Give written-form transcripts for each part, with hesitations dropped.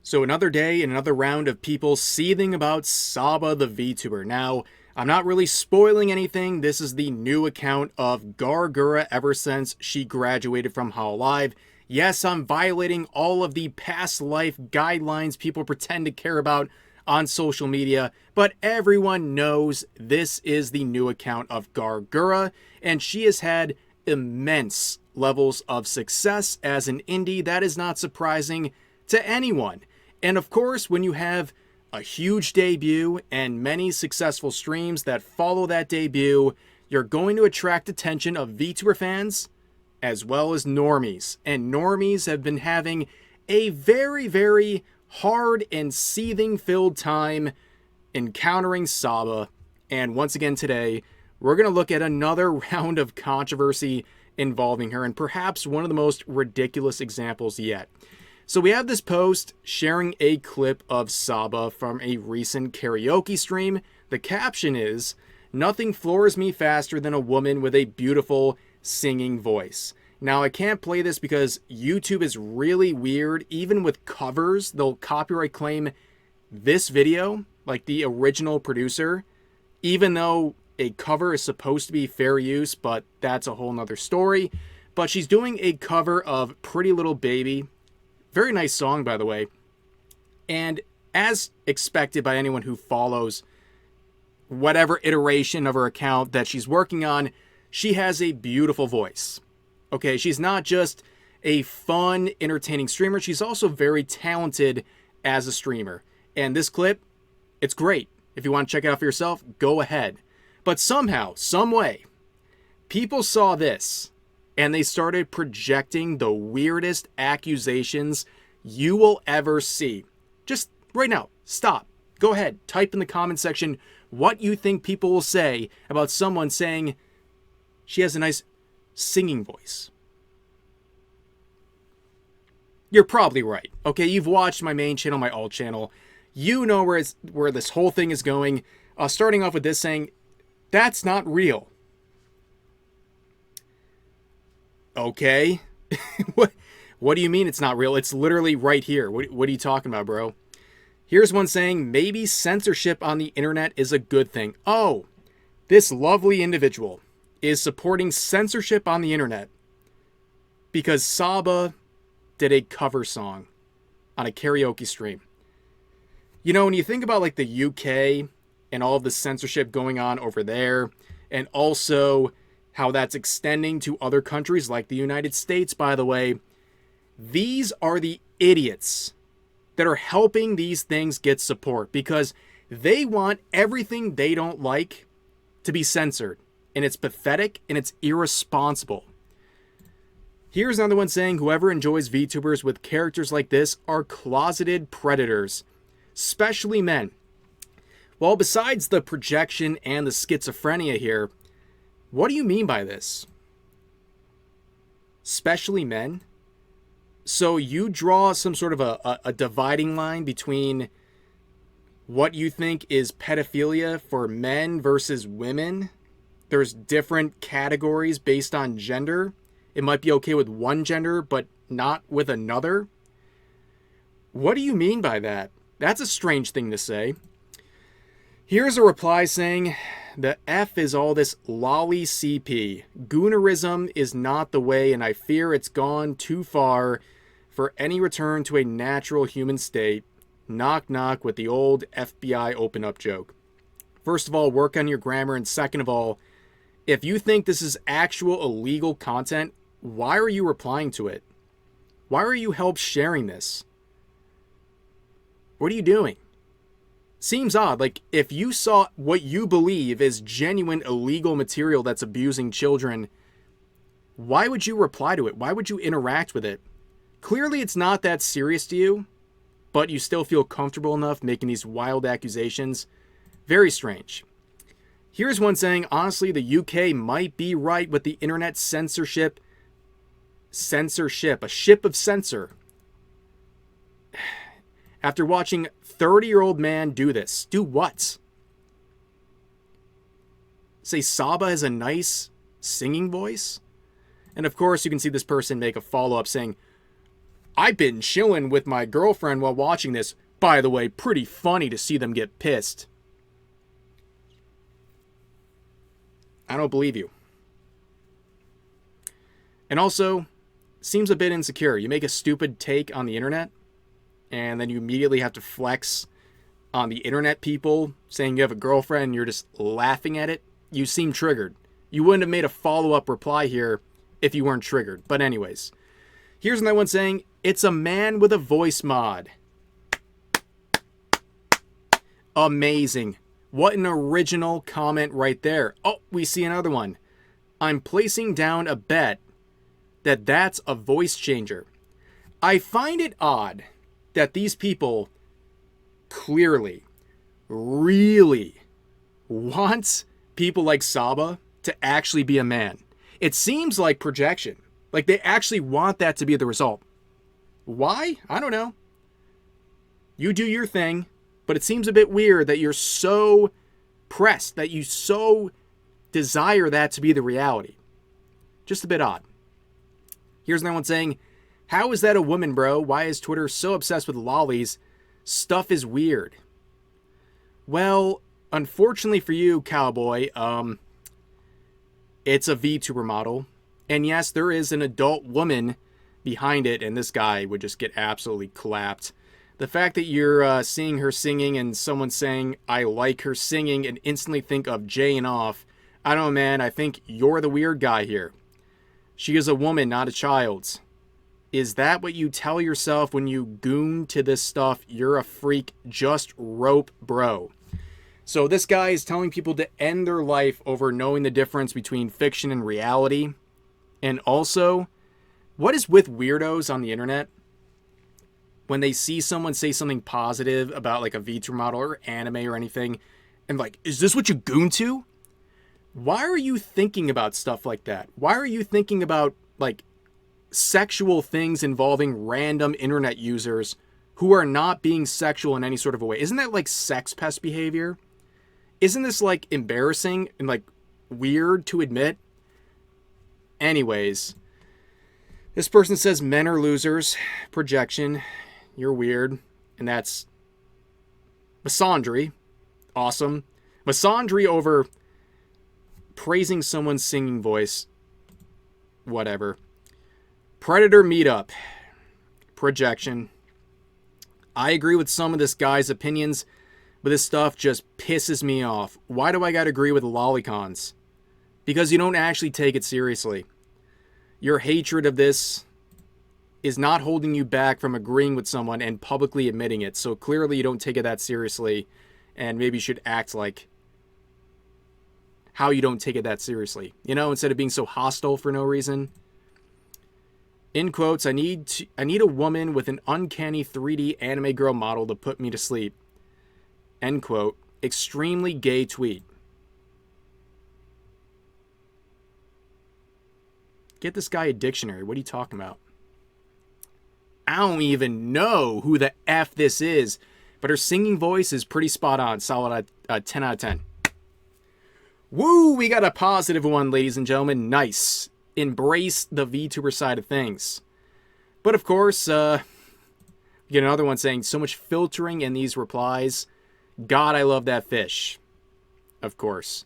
So another day and another round of people seething about Saba the VTuber. Now, I'm not really spoiling anything. This is the new account of Gargura ever since she graduated from Hololive. Yes, I'm violating all of the past life guidelines people pretend to care about on social media, but everyone knows this is the new account of Gargura, and she has had immense levels of success as an indie. That is not surprising to anyone. And of course, when you have a huge debut and many successful streams that follow that debut, you're going to attract attention of VTuber fans as well as normies. And normies have been having a very, very hard and seething filled time encountering Saba. And once again today, we're going to look at another round of controversy involving her, and perhaps one of the most ridiculous examples yet. So we have this post sharing a clip of Saba from a recent karaoke stream. The caption is, "Nothing floors me faster than a woman with a beautiful singing voice." Now I can't play this because YouTube is really weird. Even with covers, they'll copyright claim this video, like the original producer, even though a cover is supposed to be fair use, but that's a whole nother story. But she's doing a cover of Pretty Little Baby. Very nice song, by the way. And as expected by anyone who follows whatever iteration of her account that she's working on, she has a beautiful voice. Okay, she's not just a fun, entertaining streamer. She's also very talented as a streamer. And this clip, it's great. If you want to check it out for yourself, go ahead. But somehow, some way, people saw this and they started projecting the weirdest accusations you will ever see. Just right now, stop. Go ahead, type in the comment section what you think people will say about someone saying she has a nice singing voice. You're probably right. Okay, you've watched my main channel, my alt channel. You know where this whole thing is going. Starting off with this saying, that's not real. Okay. What do you mean it's not real? It's literally right here. What are you talking about, bro? Here's one saying, maybe censorship on the internet is a good thing. Oh, this lovely individual is supporting censorship on the internet because Saba did a cover song on a karaoke stream. You know, when you think about like the UK and all of the censorship going on over there, and also how that's extending to other countries like the United States, by the way, these are the idiots that are helping these things get support because they want everything they don't like to be censored. And it's pathetic and it's irresponsible. Here's another one saying, whoever enjoys VTubers with characters like this are closeted predators, especially men. Well, besides the projection and the schizophrenia here, what do you mean by this? Especially men? So you draw some sort of a dividing line between what you think is pedophilia for men versus women? There's different categories based on gender. It might be okay with one gender, but not with another. What do you mean by that? That's a strange thing to say. Here's a reply saying, the F is all this lolly CP. Goonerism is not the way, and I fear it's gone too far for any return to a natural human state. Knock knock with the old FBI open up joke. First of all, work on your grammar, and second of all, if you think this is actual illegal content, why are you replying to it? Why are you help sharing this? What are you doing? Seems odd. Like, if you saw what you believe is genuine illegal material that's abusing children, why would you reply to it? Why would you interact with it? Clearly it's not that serious to you, but you still feel comfortable enough making these wild accusations. Very strange. Here's one saying, honestly, the UK might be right with the internet censorship. A ship of censor. After watching 30-year-old man do this. Do what? Say Saba has a nice singing voice? And of course, you can see this person make a follow-up saying, I've been chilling with my girlfriend while watching this. By the way, pretty funny to see them get pissed. I don't believe you. And also, seems a bit insecure. You make a stupid take on the internet, and then you immediately have to flex on the internet people, saying you have a girlfriend and you're just laughing at it. You seem triggered. You wouldn't have made a follow-up reply here if you weren't triggered. But anyways, here's another one saying, it's a man with a voice mod. Amazing. What an original comment right there. Oh, we see another one. I'm placing down a bet that that's a voice changer. I find it odd that these people clearly, really want people like Saba to actually be a man. It seems like projection. Like they actually want that to be the result. Why? I don't know. You do your thing, but it seems a bit weird that you're so pressed, that you so desire that to be the reality. Just a bit odd. Here's another one saying, how is that a woman, bro? Why is Twitter so obsessed with lollies? Stuff is weird. Well, unfortunately for you, cowboy, it's a VTuber model. And yes, there is an adult woman behind it, and this guy would just get absolutely clapped. The fact that you're seeing her singing and someone saying, I like her singing, and instantly think of Jay and off, I don't know, man, I think you're the weird guy here. She is a woman, not a child. Is that what you tell yourself when you goon to this stuff? You're a freak, just rope, bro. So this guy is telling people to end their life over knowing the difference between fiction and reality. And also, what is with weirdos on the internet? When they see someone say something positive about like a VTuber model or anime or anything, and like, is this what you goon to? Why are you thinking about stuff like that? Why are you thinking about like sexual things involving random internet users who are not being sexual in any sort of a way? Isn't that like sex pest behavior? Isn't this like embarrassing and like weird to admit? Anyways, this person says men are losers. Projection. You're weird. And that's misandry. Awesome. Misandry over praising someone's singing voice. Whatever. Predator meetup. Projection. I agree with some of this guy's opinions, but this stuff just pisses me off. Why do I gotta agree with lolicons? Because you don't actually take it seriously. Your hatred of this is not holding you back from agreeing with someone and publicly admitting it. So clearly you don't take it that seriously, and maybe you should act like how you don't take it that seriously. You know, instead of being so hostile for no reason. In quotes, I need a woman with an uncanny 3D anime girl model to put me to sleep. End quote. Extremely gay tweet. Get this guy a dictionary. What are you talking about? I don't even know who the F this is, but her singing voice is pretty spot on. Solid 10 out of 10. Woo, we got a positive one, ladies and gentlemen. Nice. Embrace the VTuber side of things. But of course, we get another one saying, so much filtering in these replies. God, I love that fish. Of course.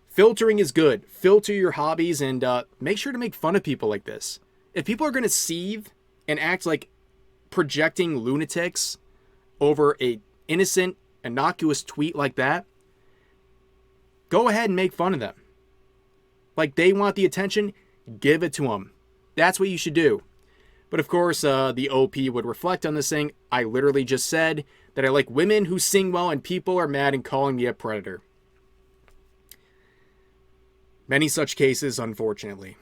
Filtering is good. Filter your hobbies and make sure to make fun of people like this. If people are going to seethe and act like projecting lunatics over a innocent, innocuous tweet like that, go ahead and make fun of them. Like they want the attention, give it to them. That's what you should do. But of course, the OP would reflect on this saying, I literally just said that I like women who sing well and people are mad and calling me a predator. Many such cases, unfortunately.